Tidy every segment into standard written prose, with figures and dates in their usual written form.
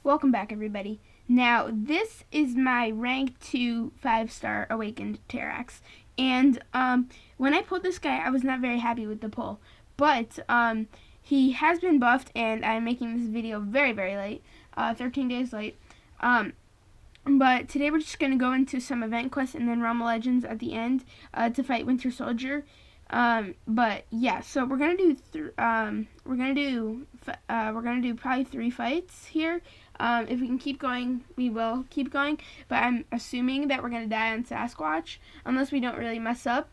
Welcome back, everybody. Now, this is my rank 2 5-star awakened Terrax. And when I pulled this guy, I was not very happy with the pull. But he has been buffed, and I'm making this video very, very late, 13 days late. But today we're just going to go into some event quests and then Realm of Legends at the end to fight Winter Soldier. But yeah, so we're gonna do probably 3 fights here. If we can keep going, we will keep going. But I'm assuming that we're gonna die on Sasquatch unless we don't really mess up.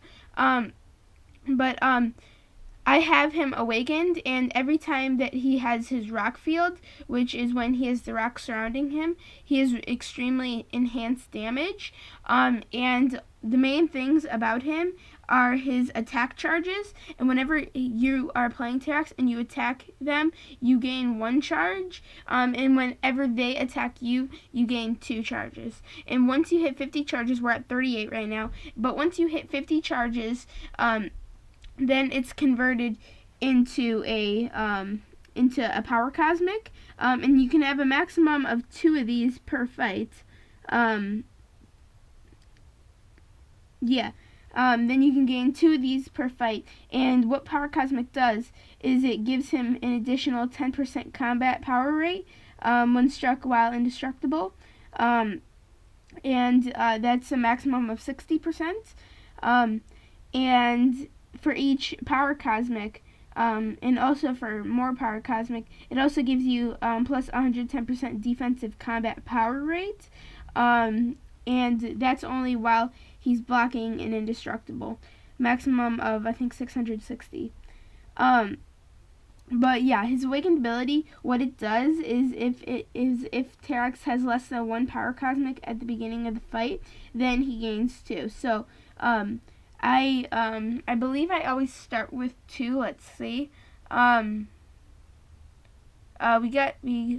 I have him awakened, and every time that he has his rock field, which is when he has the rock surrounding him, he has extremely enhanced damage. And the main things about him are his attack charges, and whenever you are playing Terrax and you attack them, you gain 1 charge, and whenever they attack you, you gain 2 charges. And once you hit 50 charges, we're at 38 right now, but once you hit 50 charges, then it's converted into a power cosmic, and you can have a maximum of 2 of these per fight. Then you can gain 2 of these per fight, and what Power Cosmic does is it gives him an additional 10% combat power rate when struck while indestructible, and that's a maximum of 60%, and for each Power Cosmic, and also for more Power Cosmic, it also gives you plus 110% defensive combat power rate, and that's only while he's blocking and indestructible. Maximum of, I think, 660. But yeah, his Awakenability, what it does is if Terrax has less than 1 Power Cosmic at the beginning of the fight, then he gains 2. So I believe I always start with 2. Let's see. We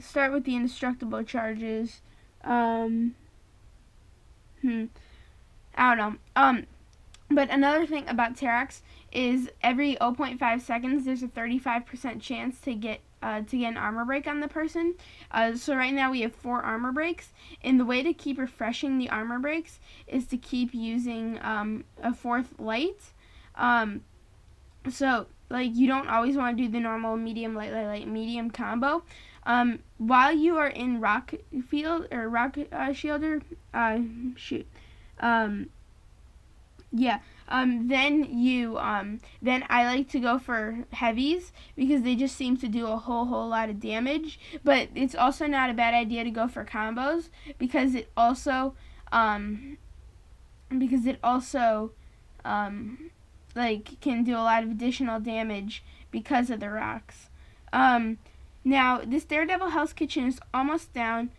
start with the indestructible charges. I don't know. But another thing about Terrax is every 0.5 seconds there's a 35% chance to get an armor break on the person. So right now we have 4 armor breaks, and the way to keep refreshing the armor breaks is to keep using a 4th light. So like you don't always want to do the normal medium light medium combo. While you are in rock field or rock shielder, then I like to go for heavies because they just seem to do a whole lot of damage. But it's also not a bad idea to go for combos because it also like can do a lot of additional damage because of the rocks. Now this Daredevil Hell's Kitchen is almost down.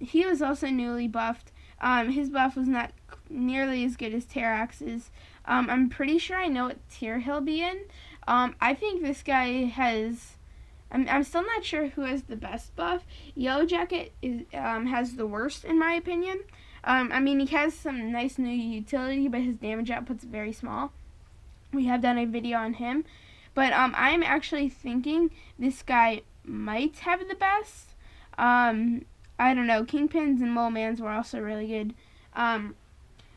He was also newly buffed. His buff was not nearly as good as Terrax's. I'm pretty sure I know what tier he'll be in. I think this guy has... I'm still not sure who has the best buff. Yellow Jacket has the worst, in my opinion. I mean, he has some nice new utility, but his damage output's very small. We have done a video on him. But I'm actually thinking this guy might have the best. I don't know. Kingpins and Mole Mans were also really good.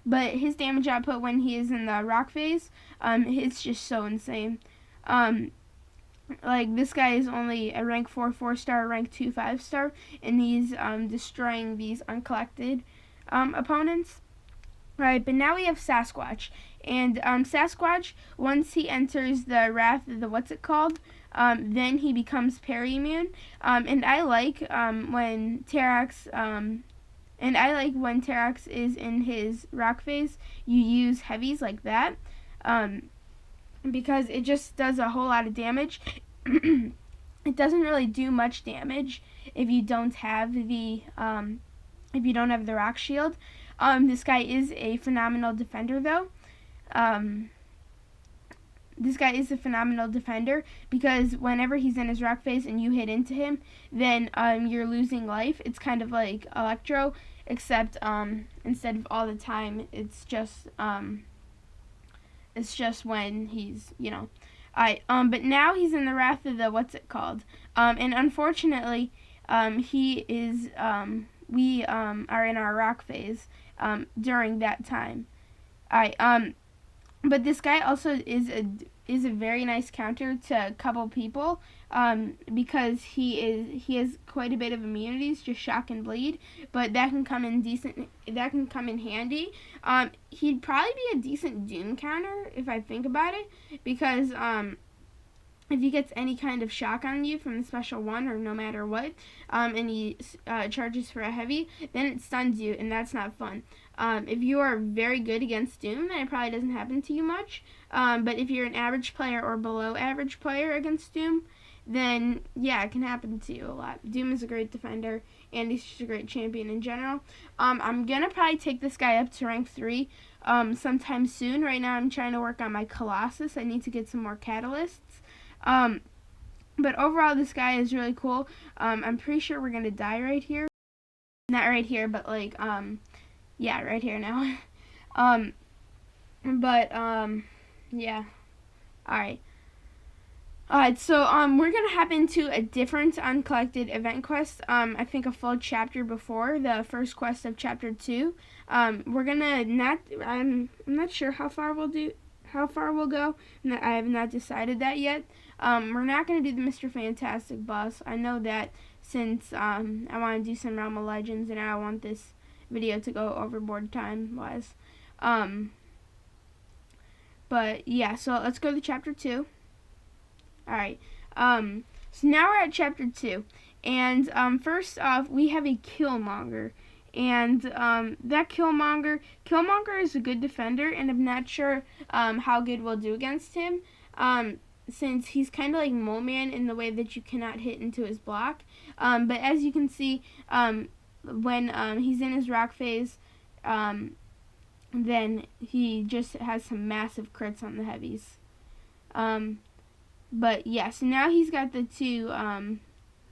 But his damage output when he is in the rock phase, it's just so insane. Like, this guy is only a rank 4 4-star, rank 2 5-star, and he's destroying these Uncollected opponents. Right, but now we have Sasquatch. And Sasquatch, once he enters the Wrath of the then he becomes parry immune. And I like when Terrax is in his rock phase, you use heavies like that, because it just does a whole lot of damage. It doesn't really do much damage if you don't have the rock shield. This guy is a phenomenal defender, though. This guy is a phenomenal defender because whenever he's in his rock phase and you hit into him, then you're losing life. It's kind of like Electro, except instead of all the time, it's just when he's, you know. But now he's in the Wrath of the and unfortunately, we are in our rock phase during that time. Alright, but this guy also is a very nice counter to a couple people, because he has quite a bit of immunities, just shock and bleed, but that can come in handy. He'd probably be a decent Doom counter if I think about it, because if he gets any kind of shock on you from the special one or no matter what, and he charges for a heavy, then it stuns you, and that's not fun. If you are very good against Doom, then it probably doesn't happen to you much. But if you're an average player or below average player against Doom, then yeah, it can happen to you a lot. Doom is a great defender, and he's just a great champion in general. I'm gonna probably take this guy up to rank 3 sometime soon. Right now I'm trying to work on my Colossus. I need to get some more catalysts. But overall, this guy is really cool. I'm pretty sure we're gonna die right here. Not right here, but like, yeah, right here now. Yeah. Alright, so, we're gonna hop into a different Uncollected event quest. I think a full chapter before the first quest of chapter 2. We're gonna I'm not sure how far we'll go. I have not decided that yet. We're not going to do the Mr. Fantastic boss. I know that, since I want to do some Realm of Legends, and I want this video to go overboard time-wise. But yeah, so let's go to chapter 2. Alright, so now we're at chapter 2. And first off, we have a Killmonger. And that Killmonger is a good defender, and I'm not sure how good we'll do against him, since he's kind of like Mole Man in the way that you cannot hit into his block. But as you can see, when he's in his rock phase, then he just has some massive crits on the heavies. But yeah, so now he's got the two,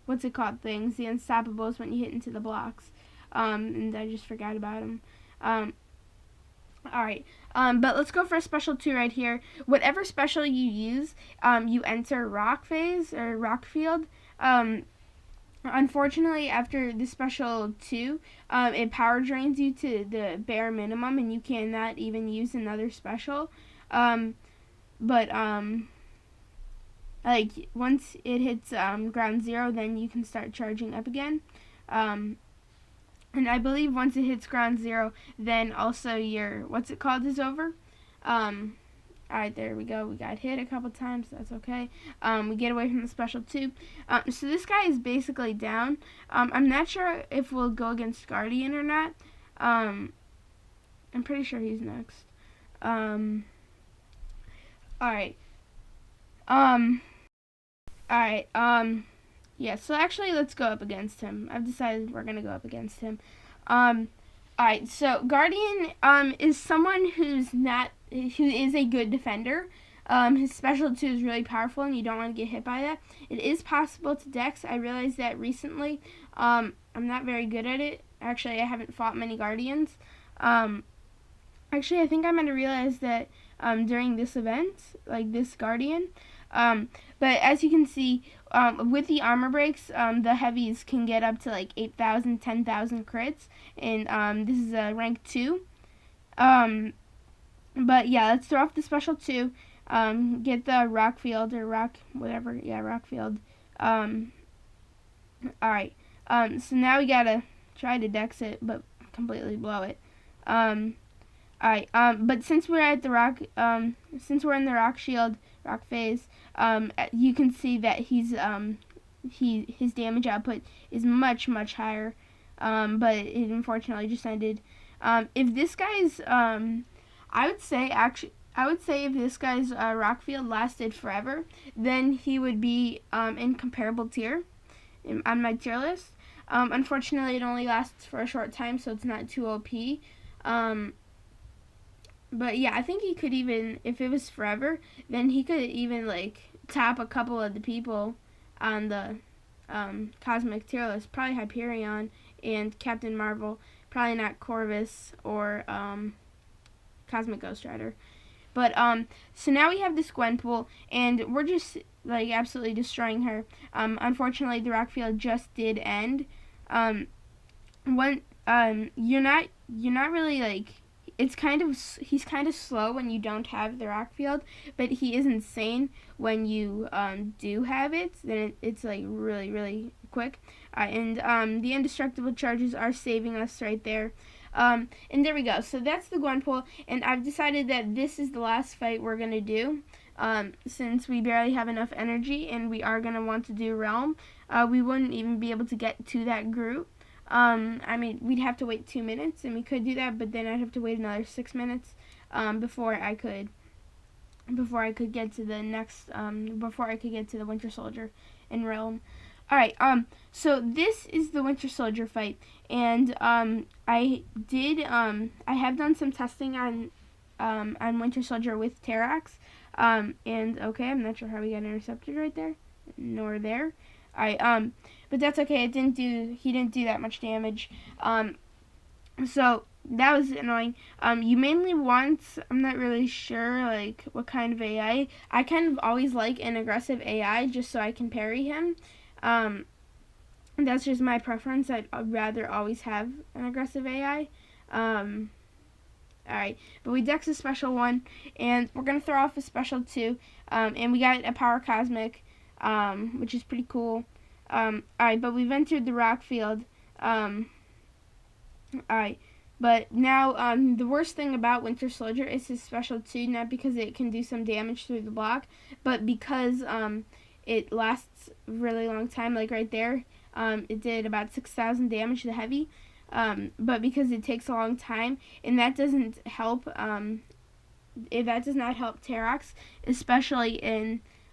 what's it called things, the unstoppables when you hit into the blocks. And I just forgot about him. Alright, but let's go for a special 2 right here. Whatever special you use, you enter rock phase, or rock field. Unfortunately, after the special 2, it power drains you to the bare minimum, and you cannot even use another special. Like, once it hits ground 0, then you can start charging up again. And I believe once it hits ground 0, then also your, what's it called, is over. Alright, there we go. We got hit a couple times. That's okay. We get away from the special 2. So this guy is basically down. I'm not sure if we'll go against Guardian or not. I'm pretty sure he's next. Alright. Yeah, so actually, let's go up against him. I've decided we're gonna go up against him. Alright, so Guardian is someone who is a good defender. His special 2 is really powerful, and you don't want to get hit by that. It is possible to dex. I realized that recently. I'm not very good at it. Actually, I haven't fought many Guardians. Actually, I think I'm gonna realize that during this event, like this Guardian. But as you can see, with the armor breaks, the heavies can get up to like 8,000, 10,000 crits, and this is a rank 2. But yeah, let's throw off the special 2, get the rock field, or rock, whatever, yeah, rock field. Alright, so now we gotta try to dex it, but completely blow it. Alright, but since we're at the rock, since we're in the rock shield, rock phase, you can see that his damage output is much higher, but it unfortunately just ended. If this guy's, I would say if this guy's rock field lasted forever, then he would be in comparable tier on my tier list. Unfortunately, it only lasts for a short time, so it's not too OP. But yeah, I think he could even, if it was forever, then he could even like top a couple of the people on the cosmic tier list. Probably Hyperion and Captain Marvel. Probably not Corvus or Cosmic Ghost Rider. But so now we have this Gwenpool, and we're just like absolutely destroying her. Unfortunately, the rock field just did end. When you're not really like, it's kind of, he's kind of slow when you don't have the rock field, but he is insane when you do have it. Then it's like really really quick. And the indestructible charges are saving us right there. And there we go. So that's the Gwenpool, and I've decided that this is the last fight we're gonna do. Since we barely have enough energy and we are gonna want to do Realm, we wouldn't even be able to get to that group. I mean, we'd have to wait 2 minutes, and we could do that, but then I'd have to wait another 6 minutes before I could get to the next, before I could get to the Winter Soldier in Realm. All right. So this is the Winter Soldier fight, and I have done some testing on Winter Soldier with Terrax. And okay, I'm not sure how we got intercepted right there, nor there. All right. But that's okay. He didn't do that much damage. So that was annoying. You mainly want, I'm not really sure like what kind of AI. I kind of always like an aggressive AI just so I can parry him. That's just my preference. I'd rather always have an aggressive AI. Alright, but we dex a special 1, and we're going to throw off a special 2, and we got a power cosmic, which is pretty cool. Alright, but we've entered the rock field. Alright, but now the worst thing about Winter Soldier is his special 2, not because it can do some damage through the block, but because it lasts a really long time, like right there. It did about 6,000 damage to the heavy. But because it takes a long time, and that doesn't help, that does not help Terrax, especially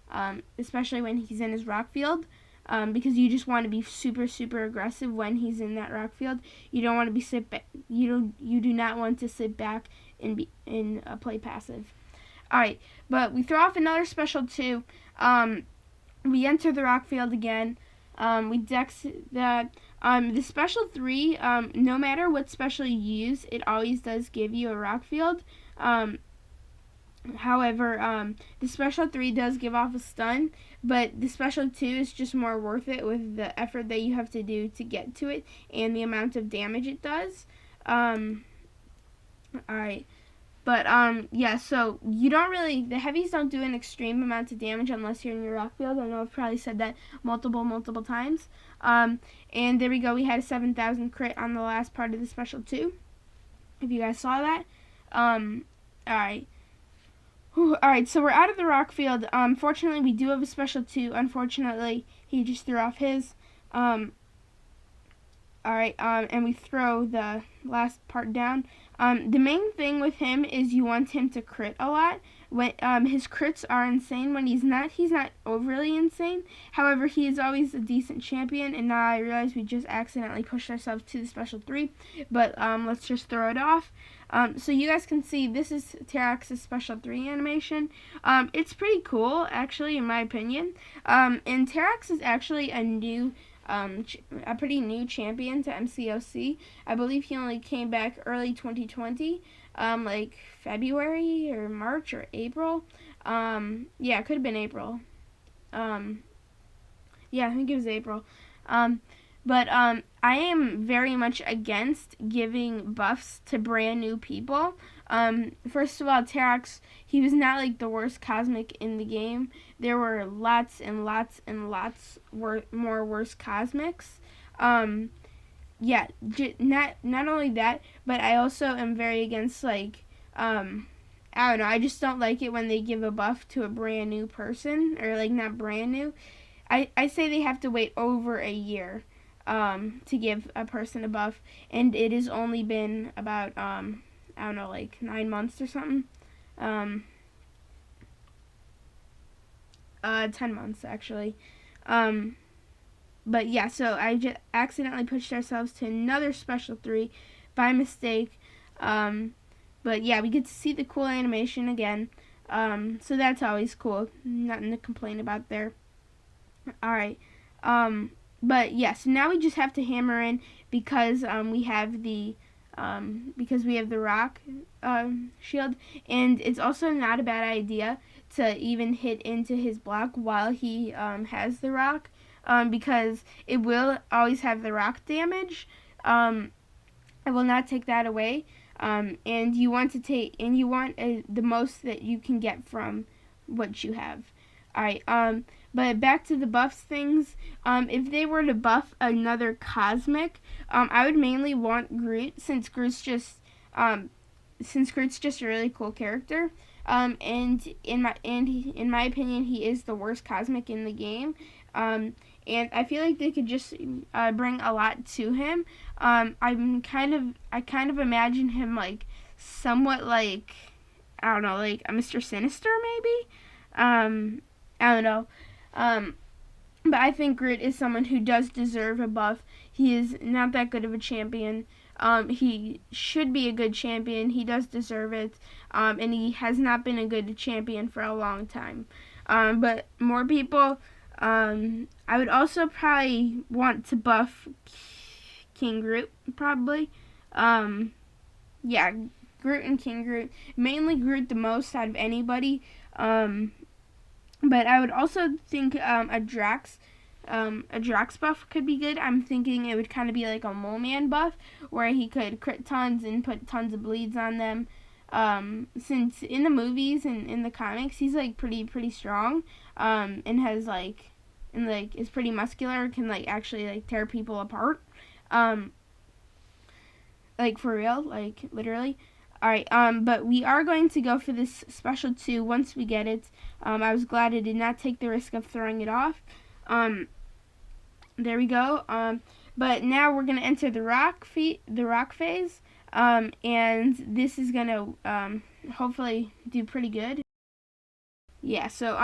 when he's in his rock field, because you just want to be super super aggressive when he's in that rock field. You don't want to be you do not want to sit back and play passive. All right, but we throw off another special 2. We enter the rock field again. We dex that. The special 3, no matter what special you use, it always does give you a rock field. However, the special 3 does give off a stun, but the special 2 is just more worth it with the effort that you have to do to get to it and the amount of damage it does. Alright. But, yeah, so you don't really, the heavies don't do an extreme amount of damage unless you're in your rock field. I know I've probably said that multiple times. And there we go, we had a 7,000 crit on the last part of the special 2. If you guys saw that. Alright. Alright, so we're out of the rock field. Fortunately, we do have a special 2. Unfortunately, he just threw off his. Alright, and we throw the last part down. The main thing with him is you want him to crit a lot. When his crits are insane. When he's not overly insane. However, he is always a decent champion, and now I realize we just accidentally pushed ourselves to the special 3. But let's just throw it off. So you guys can see this is Terrax's special 3 animation. It's pretty cool, actually, in my opinion. And Terrax is actually a pretty new champion to MCOC. I believe he only came back early 2020, like February or March or April. Yeah, it could have been April. Yeah, I think it was April. But I am very much against giving buffs to brand new people. First of all, Terrax, he was not like the worst cosmic in the game. There were lots and lots and lots more worse cosmics. Yeah, not only that, but I also am very against like, I don't know, I just don't like it when they give a buff to a brand new person, or like not brand new. I say they have to wait over a year to give a person a buff, and it has only been about I don't know, like 9 months or something. 10 months actually. But yeah, so I just accidentally pushed ourselves to another special 3 by mistake. But yeah, we get to see the cool animation again. So that's always cool. Nothing to complain about there. Alright. But yeah, so now we just have to hammer in because we have the rock shield, and it's also not a bad idea to even hit into his block while he has the rock, because it will always have the rock damage. I will not take that away. And you want the most that you can get from what you have. Alright, but back to the buffs things. If they were to buff another cosmic, I would mainly want Groot, since Groot's just a really cool character. And in my opinion, he is the worst cosmic in the game. And I feel like they could just bring a lot to him. I kind of imagine him like somewhat like, I don't know, like a Mr. Sinister maybe. I don't know. But I think Groot is someone who does deserve a buff. He is not that good of a champion. He should be a good champion. He does deserve it. And he has not been a good champion for a long time. But more people. I would also probably want to buff King Groot, probably. Yeah, Groot and King Groot. Mainly Groot the most out of anybody. But I would also think a Drax buff could be good. I'm thinking it would kind of be like a Mole Man buff, where he could crit tons and put tons of bleeds on them. Since in the movies and in the comics, he's like pretty strong, and has is pretty muscular, can like actually like tear people apart, like for real, like literally. Alright, but we are going to go for this special 2 once we get it. I was glad I did not take the risk of throwing it off. There we go. But now we're going to enter the rock phase. And this is going to hopefully do pretty good. Yeah, so,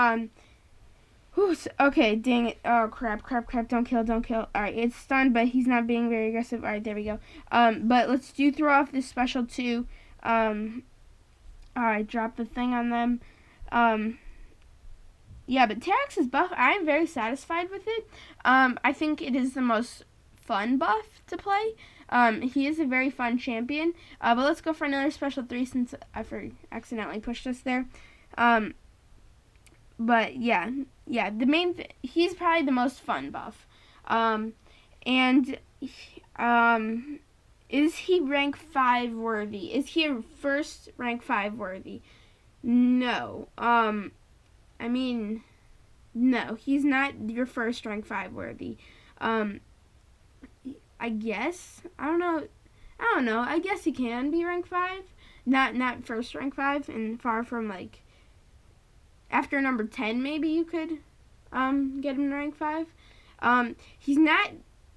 okay, dang it. Oh, crap, don't kill. Alright, it's stunned, but he's not being very aggressive. Alright, there we go. But let's throw off this special 2. Alright, drop the thing on them. Yeah, but Terrax's buff, I am very satisfied with it. I think it is the most fun buff to play. He is a very fun champion. But let's go for another special 3 since I accidentally pushed us there. But yeah, he's probably the most fun buff. And is he rank 5 worthy? Is he a first rank 5 worthy? No. I mean, no, he's not your first rank 5 worthy. I guess. I don't know. I guess he can be rank 5. Not first rank 5, and far from like after number 10 maybe you could get him to rank 5. He's not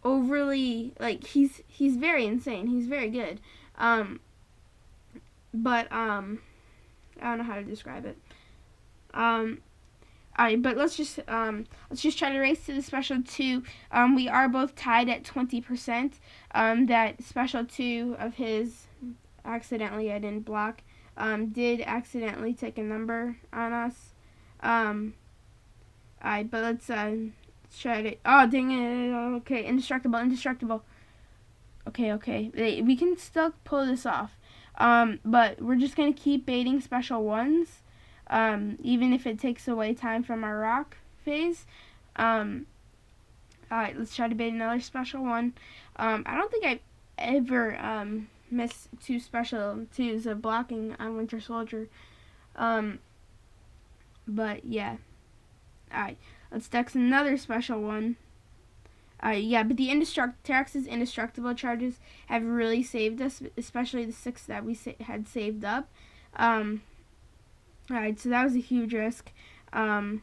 overly, like, he's very insane. He's very good. But I don't know how to describe it. Alright, but let's just try to race to the special 2. We are both tied at 20%. That special 2 of his, accidentally I didn't block, did accidentally take a number on us. Alright, but let's try to, oh dang it, okay, indestructible. Okay, we can still pull this off. But we're just gonna keep baiting special 1s. Even if it takes away time from our rock phase. Alright, let's try to bait another special 1. I don't think I've ever missed 2 special 2s of blocking on Winter Soldier. But yeah. Alright, let's dex another special 1. Yeah, but the Terrax's indestructible charges have really saved us, especially the 6 that we had saved up. Alright, so that was a huge risk. Alright,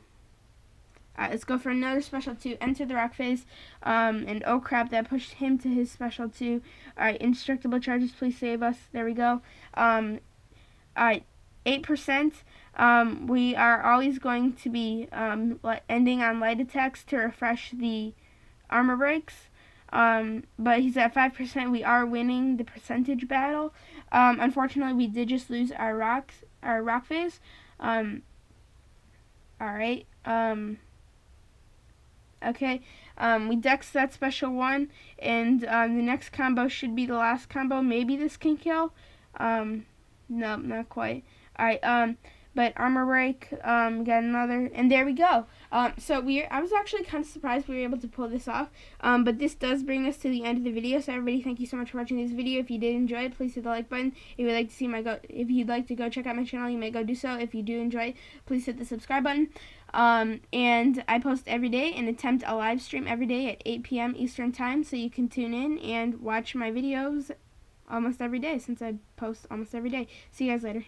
let's go for another special 2. Enter the rock phase. And oh crap, that pushed him to his special 2. Alright, indestructible charges, please save us. There we go. Alright, 8%. We are always going to be ending on light attacks to refresh the armor breaks. But he's at 5%. We are winning the percentage battle. Unfortunately, we did just lose our rock phase. Alright. Okay. We dex that special 1, and the next combo should be the last combo. Maybe this can kill. No, not quite. Alright. but armor break, got another, and there we go. So I was actually kind of surprised we were able to pull this off, but this does bring us to the end of the video. So everybody, thank you so much for watching this video. If you did enjoy it, please hit the like button. If you'd like to see if you'd like to go check out my channel, you may go do so. If you do enjoy it, please hit the subscribe button. And I post every day and attempt a live stream every day at 8 p.m. Eastern Time, so you can tune in and watch my videos almost every day, since I post almost every day. See you guys later.